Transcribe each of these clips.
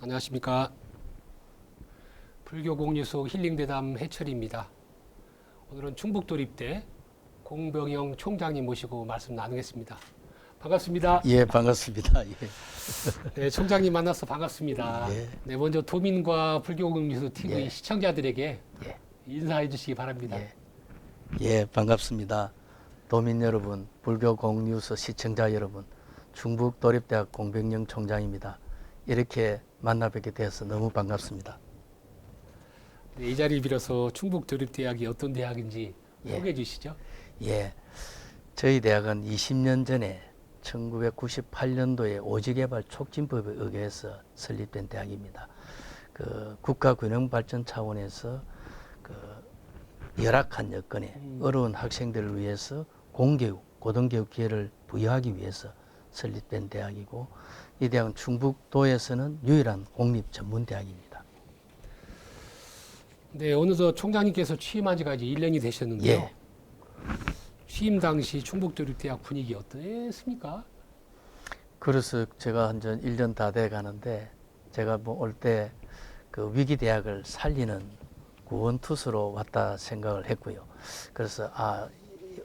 안녕하십니까. 불교공유소 힐링대담 해철입니다. 오늘은 충북도립대 공병영 총장님 모시고 말씀 나누겠습니다. 반갑습니다. 예, 반갑습니다. 예. 네, 총장님 만나서 반갑습니다. 예. 네, 먼저 도민과 불교공유소 TV 예. 시청자들에게 예. 인사해 주시기 바랍니다. 예. 예, 반갑습니다. 도민 여러분, 불교 공유소 시청자 여러분, 충북도립대학 공병영 총장입니다. 이렇게 만나 뵙게 되어서 너무 반갑습니다. 네, 이 자리를 빌어서 충북도립대학이 어떤 대학인지 예. 소개해 주시죠. 예, 저희 대학은 20년 전에 1998년도에 오지개발 촉진법에 의해서 설립된 대학입니다. 그 국가균형발전 차원에서 그 열악한 여건에 어려운 학생들을 위해서 공교육, 고등교육 기회를 부여하기 위해서 설립된 대학이고, 이 대학은 충북도에서는 유일한 공립 전문 대학입니다. 네, 어느덧 총장님께서 취임한 지가 이제 1년이 되셨는데요. 예. 취임 당시 충북도립대학 분위기 어땠습니까? 그래서 제가 한 1년 다 돼 가는데, 제가 뭐 올 때 그 위기 대학을 살리는 구원투수로 왔다 생각을 했고요. 그래서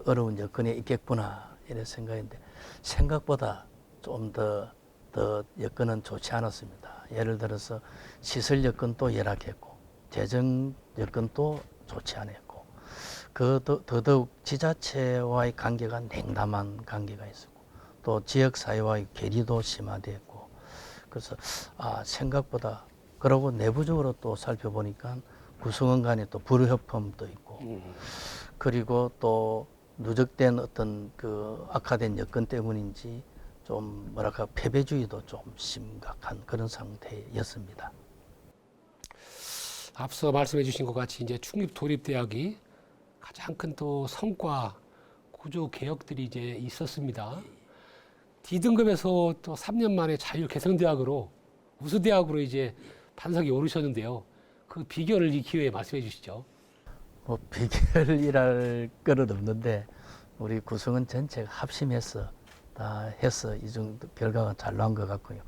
어려운 여건에 있겠구나 이런 생각인데, 생각보다 좀 더 여건은 좋지 않았습니다. 예를 들어서 시설 여건도 열악했고, 재정 여건도 좋지 않았고, 더더욱 지자체와의 관계가 냉담한 관계가 있었고, 또 지역사회와의 괴리도 심화되었고, 그래서 생각보다, 그러고 내부적으로 또 살펴보니까 구성원 간에 또 불협화음도 있고, 그리고 또 누적된 어떤 그 악화된 여건 때문인지 좀 뭐랄까 패배주의도 좀 심각한 그런 상태였습니다. 앞서 말씀해 주신 것 같이 이제 충북도립대학이 가장 큰 또 성과 구조 개혁들이 이제 있었습니다. D등급에서 또 3년 만에 자율 개성대학으로 우수대학으로 이제 반석이 오르셨는데요. 그 비결을 이 기회에 말씀해 주시죠. 뭐 비결이랄 거는 없는데, 우리 구성원 전체가 합심해서 다 해서 이 정도 결과가 잘 나온 것 같고요.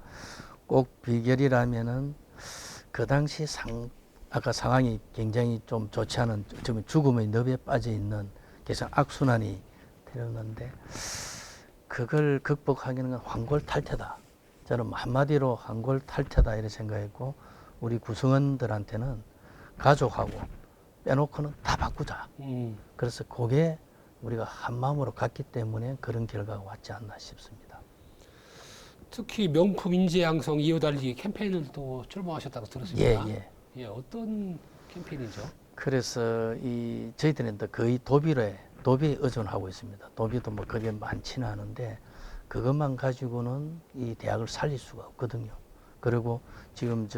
꼭 비결이라면은 그 당시 아까 상황이 굉장히 좀 좋지 않은, 좀 죽음의 늪에 빠져 있는 계속 악순환이 되었는데, 그걸 극복하기는 황골탈퇴다. 저는 한마디로 황골탈퇴다 이렇게 생각했고, 우리 구성원들한테는 가족하고 빼놓고는 다 바꾸자. 그래서 그게 우리가 한 마음으로 갔기 때문에 그런 결과가 왔지 않나 싶습니다. 특히 명품 인재 양성 이어 달리기 캠페인을 또 출범하셨다고 들었습니다. 예. 예, 어떤 캠페인이죠? 그래서 저희들은 또 거의 도비에 의존하고 있습니다. 도비도 뭐 그게 많지는 않은데, 그것만 가지고는 이 대학을 살릴 수가 없거든요. 그리고 지금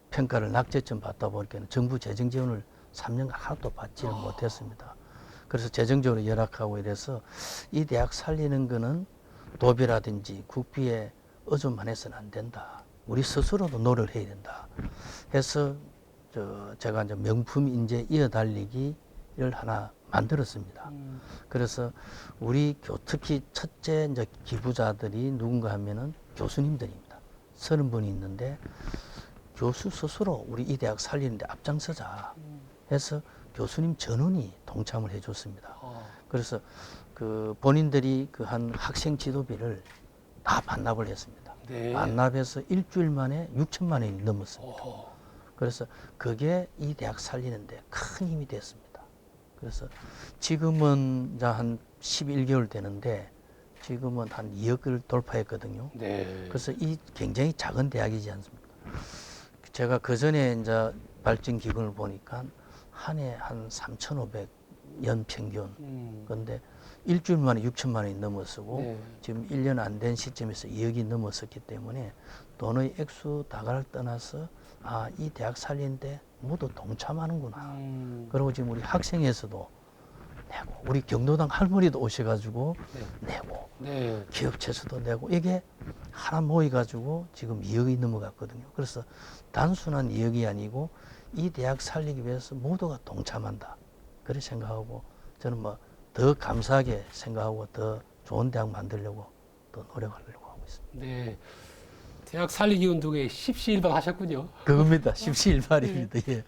평가를 낙제점 받다 보니까 정부 재정 지원을 3년간 하나도 받지를 못했습니다. 그래서 재정적으로 열악하고 이래서 이 대학 살리는 거는 도비라든지 국비에 의존만 해서는 안 된다. 우리 스스로도 노력을 해야 된다. 해서 제가 이제 명품 인재 이어달리기를 하나 만들었습니다. 그래서 우리 특히 첫째 이제 기부자들이 누군가 하면은 교수님들입니다. 30분이 있는데, 교수 스스로 우리 이 대학 살리는데 앞장서자 해서 교수님 전원이 동참을 해줬습니다. 그래서 그 본인들이 그 한 학생 지도비를 다 반납을 했습니다. 네. 반납해서 일주일 만에 6천만 원이 넘었습니다. 그래서 그게 이 대학 살리는데 큰 힘이 됐습니다. 그래서 지금은 이제 한 11개월 되는데, 지금은 한 2억을 돌파했거든요. 네. 그래서 이 굉장히 작은 대학이지 않습니까? 제가 그 전에 이제 발전 기금을 보니까 한 해 한 3,500 연 평균. 그런데 일주일 만에 6천만 원이 넘어서고, 네. 지금 1년 안 된 시점에서 2억이 넘었었기 때문에 돈의 액수 다가를 떠나서 이 대학 살리는데 모두 동참하는구나. 그리고 지금 우리 학생에서도 내고, 우리 경로당 할머니도 오셔가지고 내고, 네. 기업체에서도 내고, 이게 하나 모여가지고 지금 2억이 넘어갔거든요. 그래서 단순한 2억이 아니고 이 대학 살리기 위해서 모두가 동참한다. 그렇게 생각하고, 저는 뭐 더 감사하게 생각하고 더 좋은 대학 만들려고 또 노력하려고 하고 있습니다. 네. 대학 살리기 운동에 십시일반 하셨군요. 그겁니다. 십시일반입니다. 예.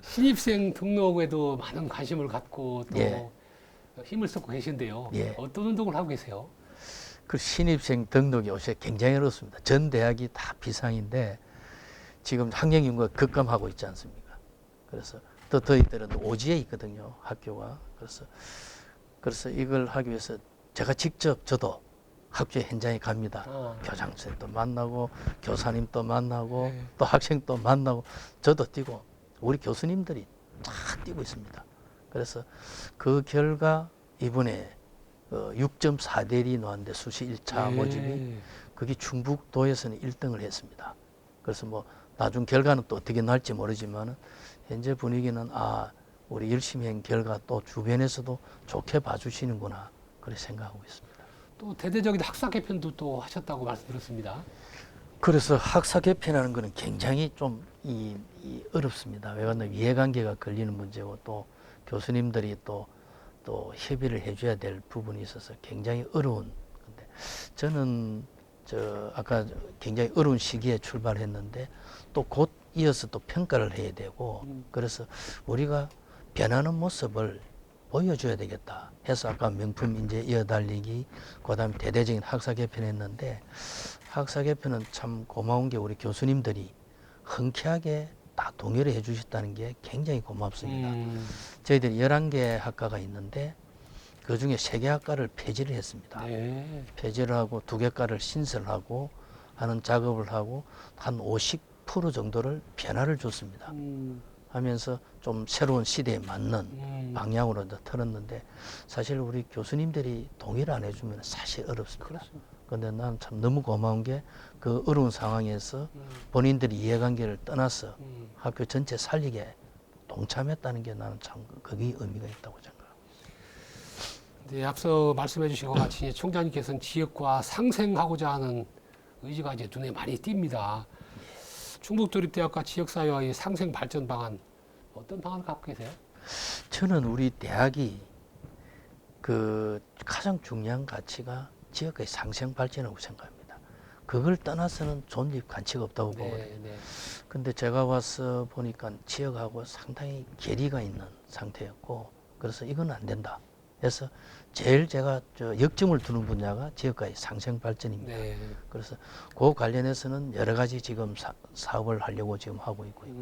신입생 등록에도 많은 관심을 갖고 또 예. 힘을 쏟고 계신데요. 예. 어떤 운동을 하고 계세요? 그 신입생 등록이 요새 굉장히 어렵습니다. 전 대학이 다 비상인데 지금 학령인구가 급감하고 있지 않습니까? 그래서 또 저희들은 오지에 있거든요, 학교가. 그래서 이걸 하기 위해서 제가 직접 저도 학교 현장에 갑니다. 교장 선생님도 만나고 교사님도 만나고 네. 또 학생도 만나고 저도 뛰고 우리 교수님들이 다 뛰고 있습니다. 그래서 그 결과 이번에 6.4대1이 나왔는데 수시 1차 모집이 그게 충북도에서는 1등을 했습니다. 그래서 뭐 나중 결과는 또 어떻게 날지 모르지만 현재 분위기는 우리 열심히 한 결과 또 주변에서도 좋게 봐주시는구나 그렇게 생각하고 있습니다. 또 대대적인 학사 개편도 또 하셨다고 말씀드렸습니다. 그래서 학사 개편하는 거는 굉장히 좀 어렵습니다. 왜냐하면 이해관계가 걸리는 문제고 또 교수님들이 또 협의를 해줘야 될 부분이 있어서 굉장히 어려운 건데 저는 아까 굉장히 어려운 시기에 출발했는데 또 곧 이어서 또 평가를 해야 되고 그래서 우리가 변하는 모습을 보여줘야 되겠다 해서 아까 명품 인재 이어달리기 그다음에 대대적인 학사 개편했는데 학사 개편은 참 고마운 게 우리 교수님들이 흔쾌하게 다 동의를 해 주셨다는 게 굉장히 고맙습니다. 저희들이 11개 학과가 있는데 그중에 3개 학과를 폐지를 했습니다. 네. 폐지를 하고 2개과를 신설하고 하는 작업을 하고 한 50% 정도를 변화를 줬습니다. 하면서 좀 새로운 시대에 맞는 방향으로 틀었는데 사실 우리 교수님들이 동의를 안 해주면 사실 어렵습니다. 그런데 난 참 너무 고마운 게 그 어려운 상황에서 본인들이 이해관계를 떠나서 학교 전체 살리게 동참했다는 게 나는 참 그게 의미가 있다고 생각합니다. 네, 앞서 말씀해 주신 것 같이 총장님께서는 지역과 상생하고자 하는 의지가 이제 눈에 많이 띕니다. 충북도립대학과 지역사회와의 상생 발전 방안 어떤 방안을 갖고 계세요? 저는 우리 대학이 그 가장 중요한 가치가 지역의 상생 발전이라고 생각합니다. 그걸 떠나서는 존립 가치가 없다고 보거든요. 네. 근데 제가 와서 보니까 지역하고 상당히 괴리가 있는 상태였고 그래서 이건 안 된다 해서 제일 제가 역점을 두는 분야가 지역과의 상생 발전입니다. 네. 그래서 그 관련해서는 여러 가지 지금 사업을 하려고 지금 하고 있고요.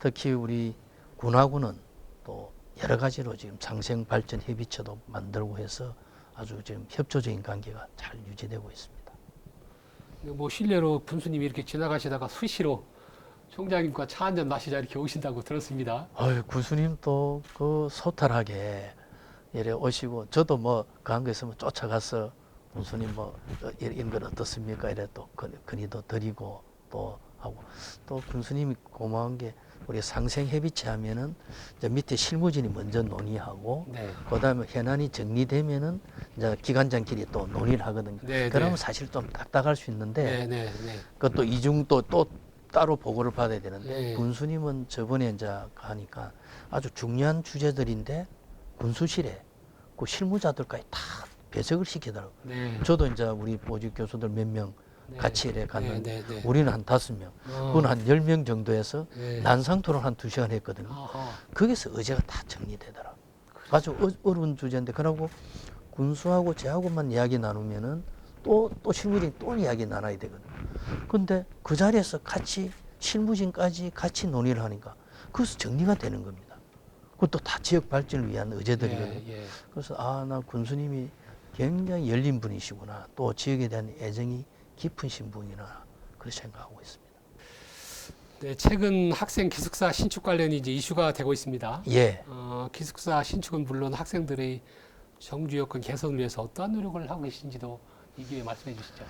특히 우리 군하고는 또 여러 가지로 지금 상생 발전 협의체도 만들고 해서 아주 지금 협조적인 관계가 잘 유지되고 있습니다. 뭐 실례로 군수님이 이렇게 지나가시다가 수시로 총장님과 차 한잔 마시자 이렇게 오신다고 들었습니다. 군수님 또 그 소탈하게 이래 오시고 저도 뭐 그한 거 있으면 쫓아가서 군수님 뭐 이런 건 어떻습니까? 이래 또 건의도 드리고 또 하고 또 군수님이 고마운 게 우리 상생협의체 하면은 이제 밑에 실무진이 먼저 논의하고 네. 그다음에 현안이 정리되면은 이제 기관장끼리 또 논의를 하거든요. 네, 그러면 네. 사실 좀 딱딱할 수 있는데 네. 그것도 이중 또 따로 보고를 받아야 되는데 네. 군수님은 저번에 이제 하니까 아주 중요한 주제들인데 군수실에 그 실무자들까지 다 배석을 시키더라고요. 네. 저도 이제 우리 보직 교수들 몇 명 네. 같이 이래 갔는데 네. 우리는 한 5명, 그건 한 10명 정도에서 네. 난상 토론 한 2시간 했거든요. 아하. 거기서 의제가 다 정리되더라고요. 아주 어려운 주제인데 그러고 군수하고 저하고만 이야기 나누면은 또 실무진 또 이야기 나눠야 되거든요. 근데 그 자리에서 같이 실무진까지 같이 논의를 하니까 그것서 정리가 되는 겁니다. 그것도 다 지역 발전을 위한 의제들이거든요. 예. 그래서 나 군수님이 굉장히 열린 분이시구나. 또 지역에 대한 애정이 깊으신 분이나 그렇게 생각하고 있습니다. 네, 최근 학생 기숙사 신축 관련이 이제 이슈가 되고 있습니다. 예. 기숙사 신축은 물론 학생들의 정주 여건 개선을 위해서 어떠한 노력을 하고 계신지도 이 기회에 말씀해 주시죠.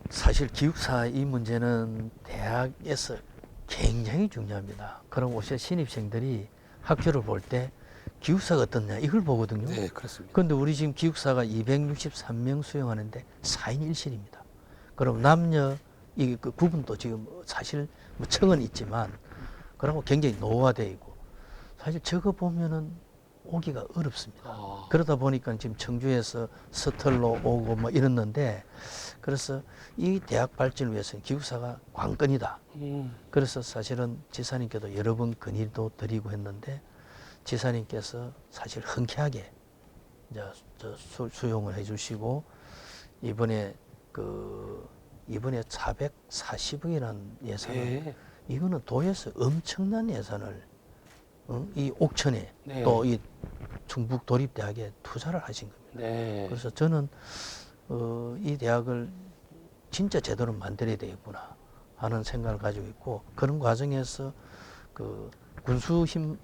사실 기숙사 이 문제는 대학에서 굉장히 중요합니다. 그럼 오실 신입생들이 학교를 볼 때 기숙사가 어떻냐 이걸 보거든요. 네, 그렇습니다. 그런데 우리 지금 기숙사가 263명 수용하는데 4인 1실입니다. 그럼 남녀 그 구분도 지금 사실 뭐 청은 있지만 그러고 굉장히 노후화되어 있고 사실 저거 보면은 오기가 어렵습니다. 아, 그러다 보니까 지금 청주에서 서털로 오고 뭐 이랬는데, 그래서 이 대학 발전을 위해서는 기숙사가 관건이다. 그래서 사실은 지사님께도 여러 번 건의도 드리고 했는데, 지사님께서 사실 흔쾌하게 이제 수용을 해주시고, 이번에 440억이라는 예산을, 네. 이거는 도에서 엄청난 예산을 이 옥천에 네. 또 이 충북 도립대학에 투자를 하신 겁니다. 네. 그래서 저는 이 대학을 진짜 제대로 만들어야 되겠구나 하는 생각을 가지고 있고, 그런 과정에서 그 군수 힘,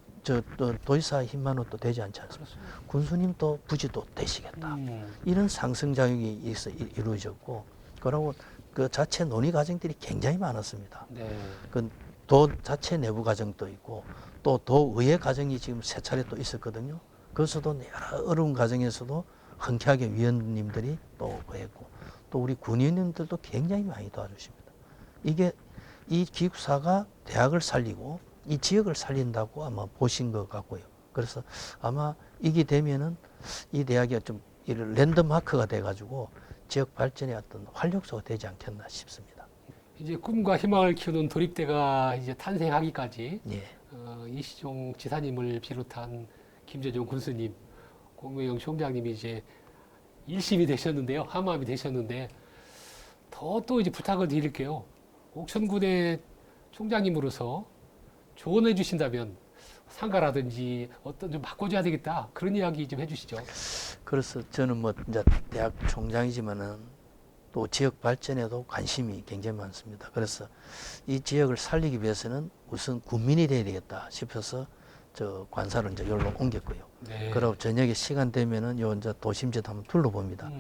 도지사 힘만으로 또 되지 않지 않습니까? 그렇습니다. 군수님도 부지도 되시겠다. 음. 이런 상승작용이 이루어졌고, 그러고 그 자체 논의 과정들이 굉장히 많았습니다. 네. 그 도 자체 내부 과정도 있고, 또 도의회 과정이 지금 세 차례 또 있었거든요. 그래서도 여러 어려운 과정에서도 흔쾌하게 위원님들이 또 했고, 또 우리 군의원님들도 굉장히 많이 도와주십니다. 이게 이 기숙사가 대학을 살리고 이 지역을 살린다고 아마 보신 것 같고요. 그래서 아마 이게 되면은 이 대학이 좀 랜드마크가 돼가지고 지역 발전의 어떤 활력소가 되지 않겠나 싶습니다. 이제 꿈과 희망을 키우는 도립대가 이제 탄생하기까지 예. 이시종 지사님을 비롯한 김재종 군수님, 공무영 총장님이 이제 일심이 되셨는데요, 하마음이 되셨는데 또 이제 부탁을 드릴게요. 옥천군의 총장님으로서 조언해 주신다면 상가라든지 어떤 좀 바꿔줘야 되겠다, 그런 이야기 좀 해주시죠. 그래서 저는 뭐 이제 대학 총장이지만은 또 지역 발전에도 관심이 굉장히 많습니다. 그래서 이 지역을 살리기 위해서는 우선 군민이 돼야 되겠다 싶어서 저 관사를 이제 여기로 옮겼고요. 네. 그리고 저녁에 시간 되면은 요 이제 도심지도 한번 둘러봅니다.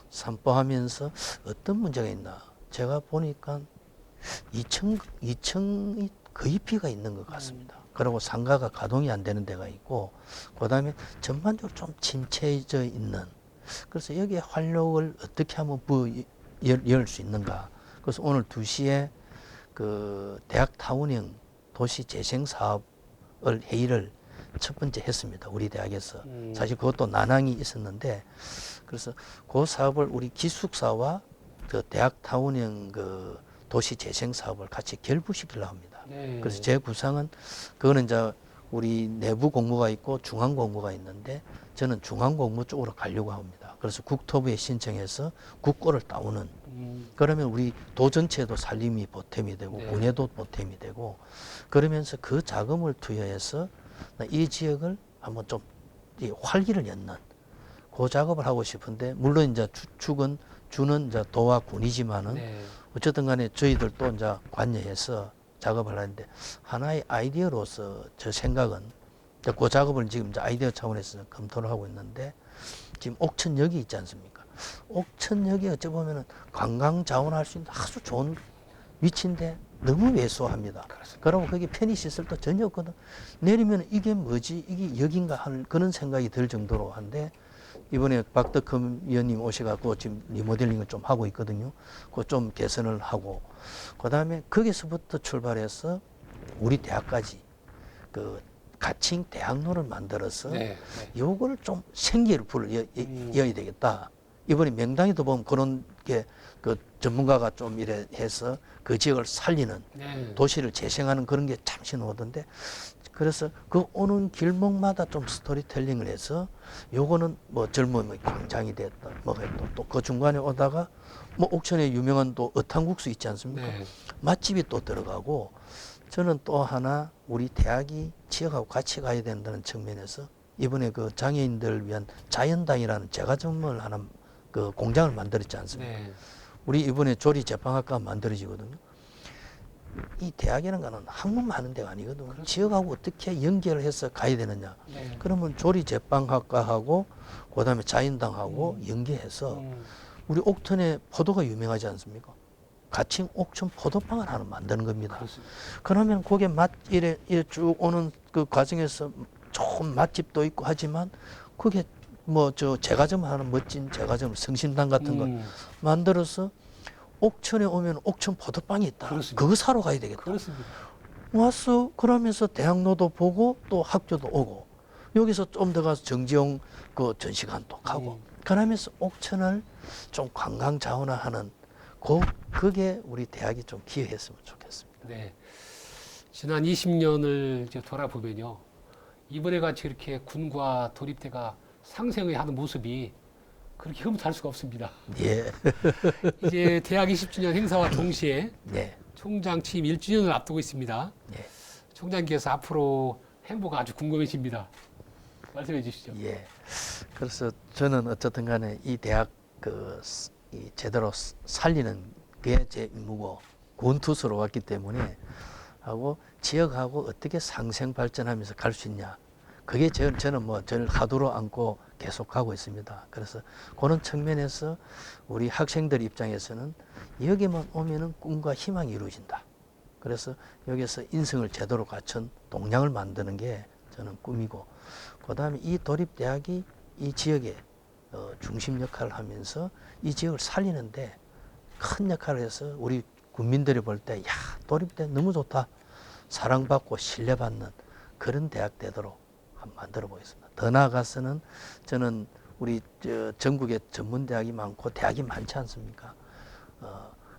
산보하면서 어떤 문제가 있나. 제가 보니까 2층이 거의 비가 있는 것 같습니다. 그리고 상가가 가동이 안 되는 데가 있고, 그 다음에 전반적으로 좀 침체져 있는. 그래서 여기에 활력을 어떻게 하면 열 수 있는가. 그래서 오늘 2시에 그 대학 타운형 도시 재생 사업을 회의를 첫 번째 했습니다. 우리 대학에서. 사실 그것도 난항이 있었는데, 그래서 그 사업을 우리 기숙사와 그 대학 타운형 그 도시 재생 사업을 같이 결부시키려고 합니다. 네. 그래서 제 구상은 그거는 이제 우리 내부 공모가 있고 중앙 공모가 있는데, 저는 중앙 공모 쪽으로 가려고 합니다. 그래서 국토부에 신청해서 국고를 따오는, 그러면 우리 도 전체도 살림이 보탬이 되고 네. 군에도 보탬이 되고, 그러면서 그 자금을 투여해서 이 지역을 한번 좀 활기를 였는 그 작업을 하고 싶은데, 물론 이제 주는 이제 도와 군이지만은 네. 어쨌든 간에 저희들도 이제 관여해서 작업을 하는데, 하나의 아이디어로서 저 생각은 그 작업을 지금 이제 아이디어 차원에서 검토를 하고 있는데, 지금 옥천역이 있지 않습니까? 옥천역이 어찌 보면은 관광 자원할 수 있는 아주 좋은 위치인데 너무 왜소합니다. 그러고 거기 편의시설도 전혀 없거든. 내리면 이게 뭐지? 이게 역인가 하는 그런 생각이 들 정도로 한데, 이번에 박덕흠 위원님 오셔갖고 지금 리모델링을 좀 하고 있거든요. 그거 좀 개선을 하고, 그 다음에 거기서부터 출발해서 우리 대학까지 그 가칭 대학로를 만들어서 네. 요걸 좀 생기를 이어야 되겠다. 이번에 명당에도 보면 그런 게 그 전문가가 좀 이래 해서 그 지역을 살리는 네. 도시를 재생하는 그런 게 참시 나오던데, 그래서 그 오는 길목마다 좀 스토리텔링을 해서 요거는 뭐 젊음의 광장이 됐다 뭐 했다, 또 그 중간에 오다가 뭐 옥천에 유명한 또 어탕국수 있지 않습니까? 네. 맛집이 또 들어가고, 저는 또 하나 우리 대학이 지역하고 같이 가야 된다는 측면에서 이번에 그 장애인들을 위한 자연당이라는 제과점을 하나 그 공장을 만들었지 않습니까? 네. 우리 이번에 조리 제빵학과가 만들어지거든요. 이 대학이라는 거는 학문만 하는 데가 아니거든요. 그렇죠. 지역하고 어떻게 연결을 해서 가야 되느냐. 네. 그러면 조리 제빵학과하고 그다음에 자연당하고 연계해서, 우리 옥천에 포도가 유명하지 않습니까? 가칭 옥천 포도빵을 하나 만드는 겁니다. 그렇습니다. 그러면 거기에 이래 쭉 오는 그 과정에서 좋은 맛집도 있고 하지만, 그게 뭐 저 제과점 하는 멋진 제과점 성심당 같은 거 만들어서 옥천에 오면 옥천 포도빵이 있다. 그렇습니다. 그거 사러 가야 되겠다. 그렇습니다. 와서 그러면서 대학로도 보고 또 학교도 오고, 여기서 좀 더 가서 정지용 그 전시관도 가고 그러면서 옥천을 좀 관광 자원화하는 그게 우리 대학이 좀 기여했으면 좋겠습니다. 네. 지난 20년을 이제 돌아보면요. 이번에 같이 이렇게 군과 도립대가 상생을 하는 모습이 그렇게 흐뭇할 수가 없습니다. 예. 이제 대학 20주년 행사와 동시에 예. 총장 취임 1주년을 앞두고 있습니다. 예. 총장께서 앞으로 행보가 아주 궁금해집니다. 말씀해 주시죠. 예. 그래서 저는 어쨌든 간에 이 대학 이 제대로 살리는 게 제 임무고 군투수로 왔기 때문에 하고 지역하고 어떻게 상생 발전하면서 갈 수 있냐. 그게 저는 뭐 저를 하두로 안고 계속 가고 있습니다. 그래서 그런 측면에서 우리 학생들 입장에서는 여기만 오면은 꿈과 희망이 이루어진다. 그래서 여기서 인성을 제대로 갖춘 동량을 만드는 게 저는 꿈이고, 그 다음에 이 도립대학이 이 지역의 중심 역할을 하면서 이 지역을 살리는데 큰 역할을 해서 우리 국민들이 볼 때, 야, 도립대 너무 좋다. 사랑받고 신뢰받는 그런 대학 되도록 한번 만들어 보겠습니다. 더 나아가서는 저는 우리 전국에 전문대학이 많고 대학이 많지 않습니까?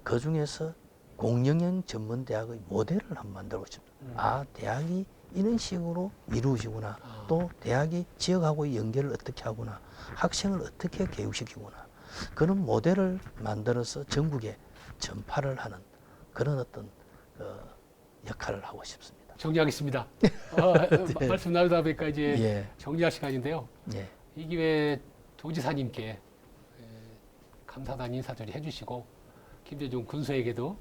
그 중에서 공영형 전문대학의 모델을 한번 만들고 싶습니다. 아, 대학이 이런 식으로 이루어지구나. 또 대학이 지역하고 연결을 어떻게 하구나. 학생을 어떻게 교육시키구나. 그런 모델을 만들어서 전국에 전파를 하는 그런 어떤 역할을 하고 싶습니다. 정리하겠습니다. 네. 말씀 나누다 보니까 이제 예. 정리할 시간인데요. 예. 이 기회에 도지사님께 감사단 인사드리 해주시고 김재중 군수에게도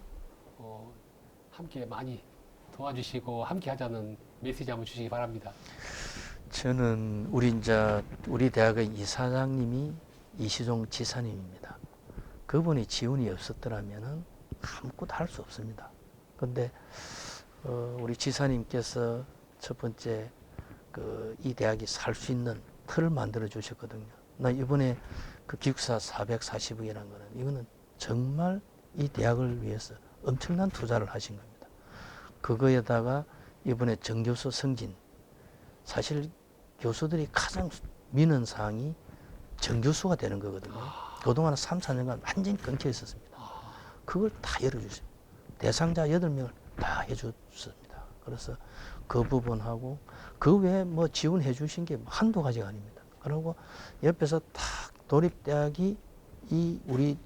함께 많이 도와주시고 함께 하자는 메시지 한번 주시기 바랍니다. 저는 우리 대학의 이사장님이 이시종 지사님입니다. 그분이 지원이 없었더라면은 아무것도 할 수 없습니다. 근데 우리 지사님께서 첫 번째 이 대학이 살 수 있는 틀을 만들어 주셨거든요. 나 이번에 그 기숙사 440억이라는 거는 이거는 정말 이 대학을 위해서 엄청난 투자를 하신 겁니다. 그거에다가 이번에 정교수 승진, 사실 교수들이 가장 미는 사항이 정교수가 되는 거거든요. 그동안 3, 4년간 완전히 끊겨 있었습니다. 그걸 다 열어주세요. 대상자 8명을 다 해줬습니다. 그래서 그 부분하고 그 외에 뭐 지원해 주신 게 한두 가지가 아닙니다. 그리고 옆에서 딱 도립대학이 우리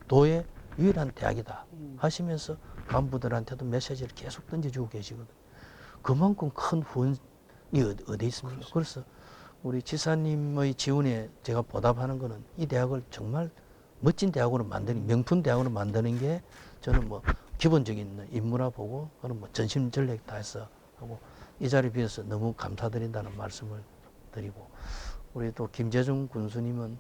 도의 유일한 대학이다 하시면서 간부들한테도 메시지를 계속 던져주고 계시거든요. 그만큼 큰 후원이 어디 있습니까? 그래서 우리 지사님의 지원에 제가 보답하는 거는 이 대학을 정말 멋진 대학으로 만드는, 명품 대학으로 만드는 게 저는 뭐 기본적인 임무라 보고, 그는 뭐 전심전력 다해서 하고, 이 자리 비해서 너무 감사드린다는 말씀을 드리고, 우리 또 김재중 군수님은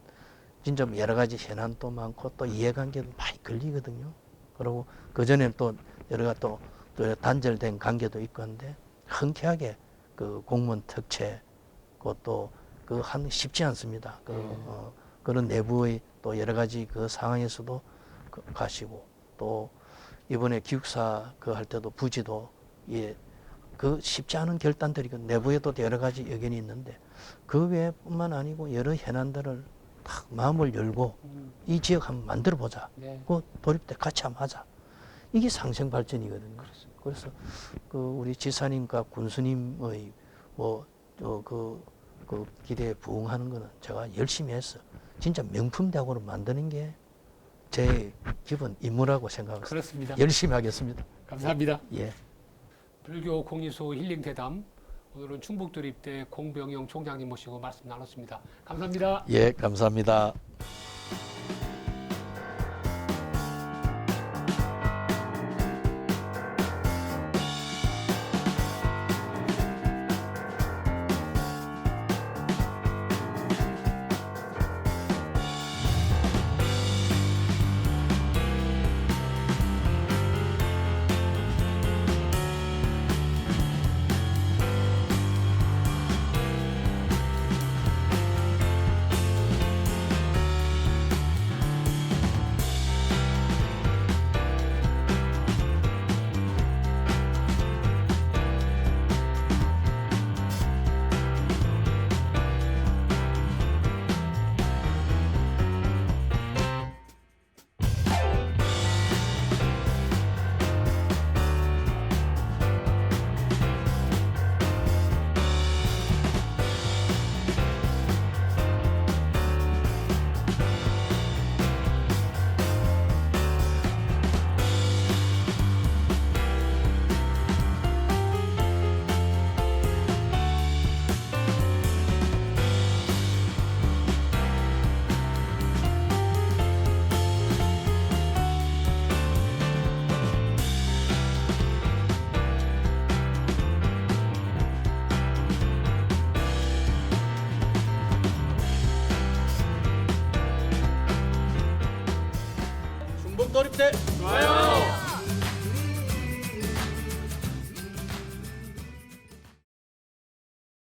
진짜 여러 가지 현안도 많고 또 이해관계도 많이 걸리거든요. 그리고 그 전에 또 여러 가지 또 단절된 관계도 있고 한데 흔쾌하게 그 공무원 특채 그것도 쉽지 않습니다. 그런 내부의 또 여러 가지 그 상황에서도 가시고, 또 이번에 기숙사 할 때도 부지도 쉽지 않은 결단들이 내부에도 여러 가지 의견이 있는데 그 외뿐만 아니고 여러 현안들을 딱 마음을 열고 이 지역 한번 만들어 보자. 네. 그 도립대 같이 한번 하자. 이게 상생 발전이거든요. 그래서 우리 지사님과 군수님의 그 기대에 부응하는 거는 제가 열심히 해서 진짜 명품 대학으로 만드는 게 제 기본 임무라고 생각합니다. 그렇습니다. 열심히 하겠습니다. 감사합니다. 예. 불교 공유소 힐링 대담, 오늘은 충북도립대 공병영 총장님 모시고 말씀 나눴습니다. 감사합니다. 예, 감사합니다. 도립대. 좋아요.